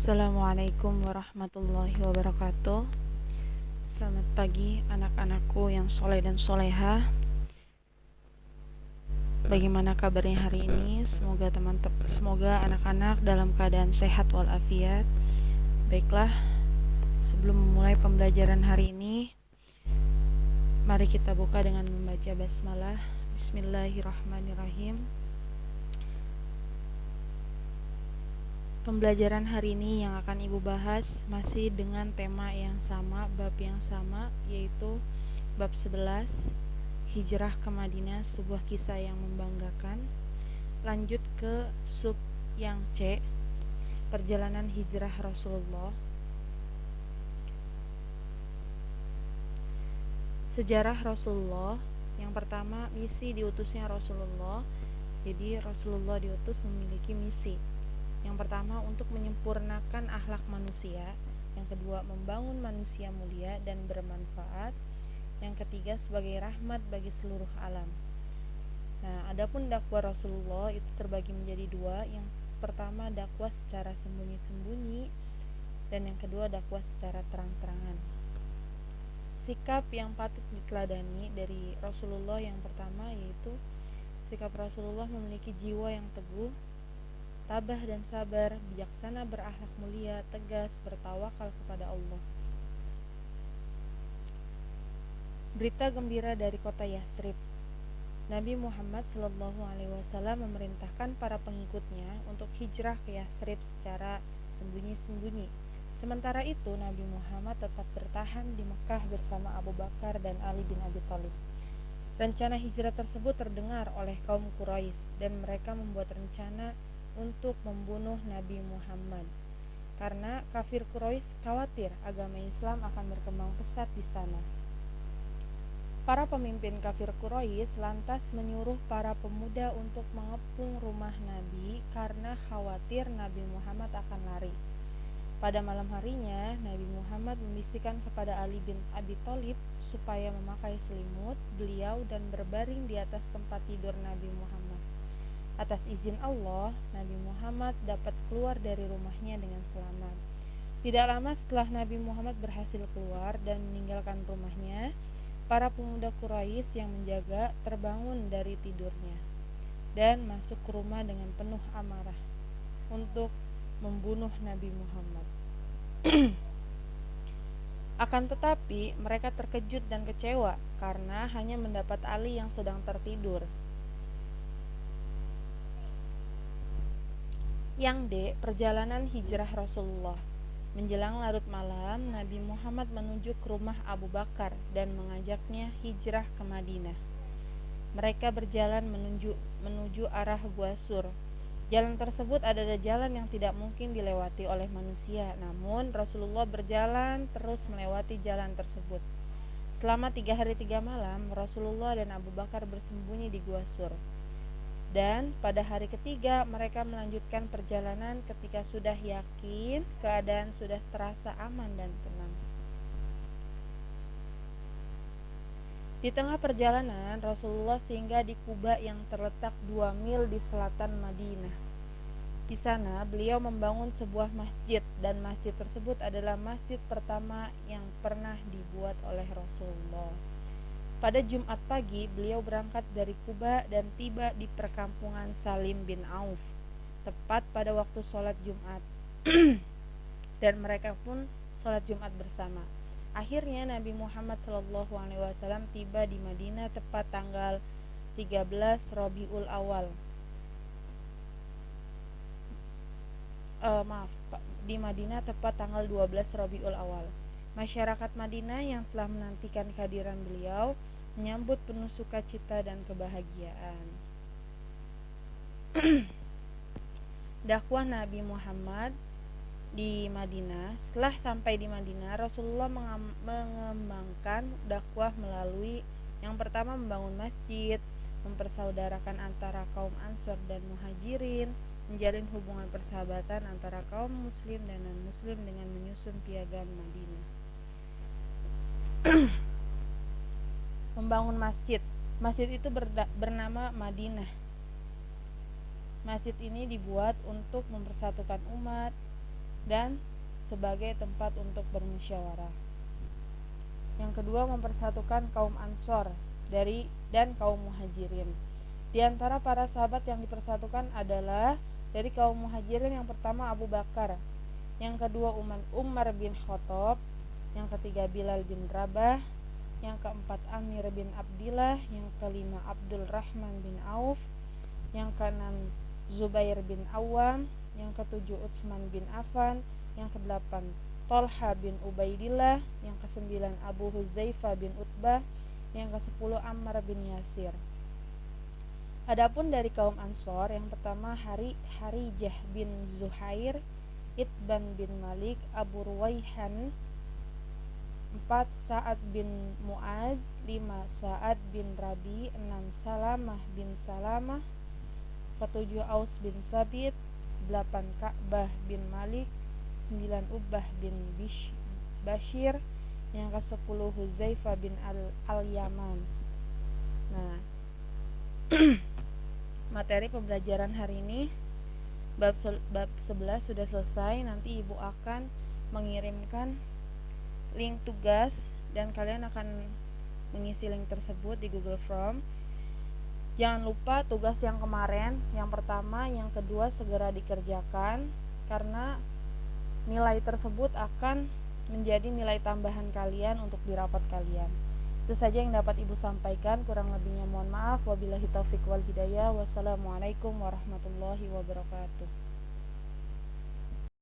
Assalamualaikum warahmatullahi wabarakatuh. Selamat pagi anak-anakku yang soleh dan soleha. Bagaimana kabarnya hari ini? Semoga anak-anak dalam keadaan sehat walafiat. Baiklah, sebelum memulai pembelajaran hari ini, mari kita buka dengan membaca basmalah. Bismillahirrahmanirrahim. Pembelajaran hari ini yang akan Ibu bahas masih dengan tema yang sama, bab yang sama, yaitu bab 11, Hijrah ke Madinah, sebuah kisah yang membanggakan. Lanjut ke sub yang C, perjalanan hijrah Rasulullah. Sejarah Rasulullah. Yang pertama, misi diutusnya Rasulullah. Jadi Rasulullah diutus memiliki misi. Yang pertama, untuk menyempurnakan akhlak manusia. Yang kedua, membangun manusia mulia dan bermanfaat. Yang ketiga, sebagai rahmat bagi seluruh alam. Nah, adapun dakwah Rasulullah itu terbagi menjadi dua. Yang pertama, dakwah secara sembunyi-sembunyi, dan yang kedua, dakwah secara terang-terangan. Sikap yang patut diteladani dari Rasulullah yang pertama yaitu sikap Rasulullah memiliki jiwa yang teguh, tabah dan sabar, bijaksana, berakhlak mulia, tegas, bertawakal kepada Allah. Berita gembira dari kota Yasrib. Nabi Muhammad SAW memerintahkan para pengikutnya untuk hijrah ke Yasrib secara sembunyi-sembunyi. Sementara itu, Nabi Muhammad tetap bertahan di Mekah bersama Abu Bakar dan Ali bin Abi Thalib. Rencana hijrah tersebut terdengar oleh kaum Quraisy dan mereka membuat rencana untuk membunuh Nabi Muhammad. Karena kafir Quraisy khawatir agama Islam akan berkembang pesat di sana. Para pemimpin kafir Quraisy lantas menyuruh para pemuda untuk mengepung rumah Nabi karena khawatir Nabi Muhammad akan lari. Pada malam harinya, Nabi Muhammad membisikkan kepada Ali bin Abi Thalib supaya memakai selimut beliau dan berbaring di atas tempat tidur Nabi Muhammad. Atas izin Allah, Nabi Muhammad dapat keluar dari rumahnya dengan selamat. Tidak lama setelah Nabi Muhammad berhasil keluar dan meninggalkan rumahnya, para pemuda Quraisy yang menjaga terbangun dari tidurnya dan masuk ke rumah dengan penuh amarah untuk membunuh Nabi Muhammad. Akan tetapi mereka terkejut dan kecewa karena hanya mendapat Ali yang sedang tertidur. Yang D, perjalanan hijrah Rasulullah. Menjelang larut malam, Nabi Muhammad menuju ke rumah Abu Bakar dan mengajaknya hijrah ke Madinah. Mereka berjalan menuju arah Gua Sur. Jalan tersebut adalah jalan yang tidak mungkin dilewati oleh manusia, namun Rasulullah berjalan terus melewati jalan tersebut. Selama 3 hari 3 malam, Rasulullah dan Abu Bakar bersembunyi di Gua Sur. Dan pada hari ketiga mereka melanjutkan perjalanan ketika sudah yakin keadaan sudah terasa aman dan tenang. Di tengah perjalanan, Rasulullah singgah di Quba yang terletak 2 mil di selatan Madinah. Di sana beliau membangun sebuah masjid dan masjid tersebut adalah masjid pertama yang pernah dibuat oleh Rasulullah. Pada Jumat pagi beliau berangkat dari Quba dan tiba di perkampungan Salim bin Auf tepat pada waktu sholat Jumat dan mereka pun sholat Jumat bersama. Akhirnya Nabi Muhammad SAW tiba di Madinah tepat tanggal 13 Rabiul Awal. Di Madinah tepat tanggal 12 Rabiul Awal. Masyarakat Madinah yang telah menantikan kehadiran beliau menyambut penuh sukacita dan kebahagiaan. Dakwah Nabi Muhammad di Madinah. Setelah sampai di Madinah, Rasulullah mengembangkan dakwah melalui yang pertama membangun masjid, mempersaudarakan antara kaum Ansor dan Muhajirin, menjalin hubungan persahabatan antara kaum muslim dan non-muslim dengan menyusun piagam Madinah. Membangun masjid. Masjid itu bernama Madinah. Masjid ini dibuat untuk mempersatukan umat, dan sebagai tempat untuk bermusyawarah. Yang kedua, mempersatukan kaum Ansor dan kaum Muhajirin. Di antara para sahabat yang dipersatukan adalah dari kaum Muhajirin, yang pertama Abu Bakar, yang kedua Umar bin Khattab, yang ketiga Bilal bin Rabah, yang keempat Amir bin Abdillah, yang kelima Abdul Rahman bin Auf, yang keenam Zubair bin Awam, yang ketujuh Utsman bin Affan, yang kedelapan Tolha bin Ubaidillah, yang kesembilan Abu Huzaifa bin Utbah, yang kesepuluh Ammar bin Yasir. Adapun dari kaum Ansor, yang pertama Harijah bin Zuhair, Itban bin Malik, Abu Ruwaihan, 4 Sa'ad bin Mu'az, 5 Sa'ad bin Rabi, 6 Salamah bin Salamah, 7 Aus bin Sabit, 8 Ka'bah bin Malik, 9 Ubbah bin Bashir, yang ke-10 Huzaifah bin Al-Yaman. Nah, materi pembelajaran hari ini bab 11 sudah selesai. Nanti ibu akan mengirimkan link tugas dan kalian akan mengisi link tersebut di Google Form. Jangan lupa tugas yang kemarin, yang pertama, yang kedua segera dikerjakan, karena nilai tersebut akan menjadi nilai tambahan kalian untuk di rapat kalian. Itu saja yang dapat ibu sampaikan, kurang lebihnya mohon maaf. Wabillahi taufiq wal hidayah. Wassalamualaikum warahmatullahi wabarakatuh.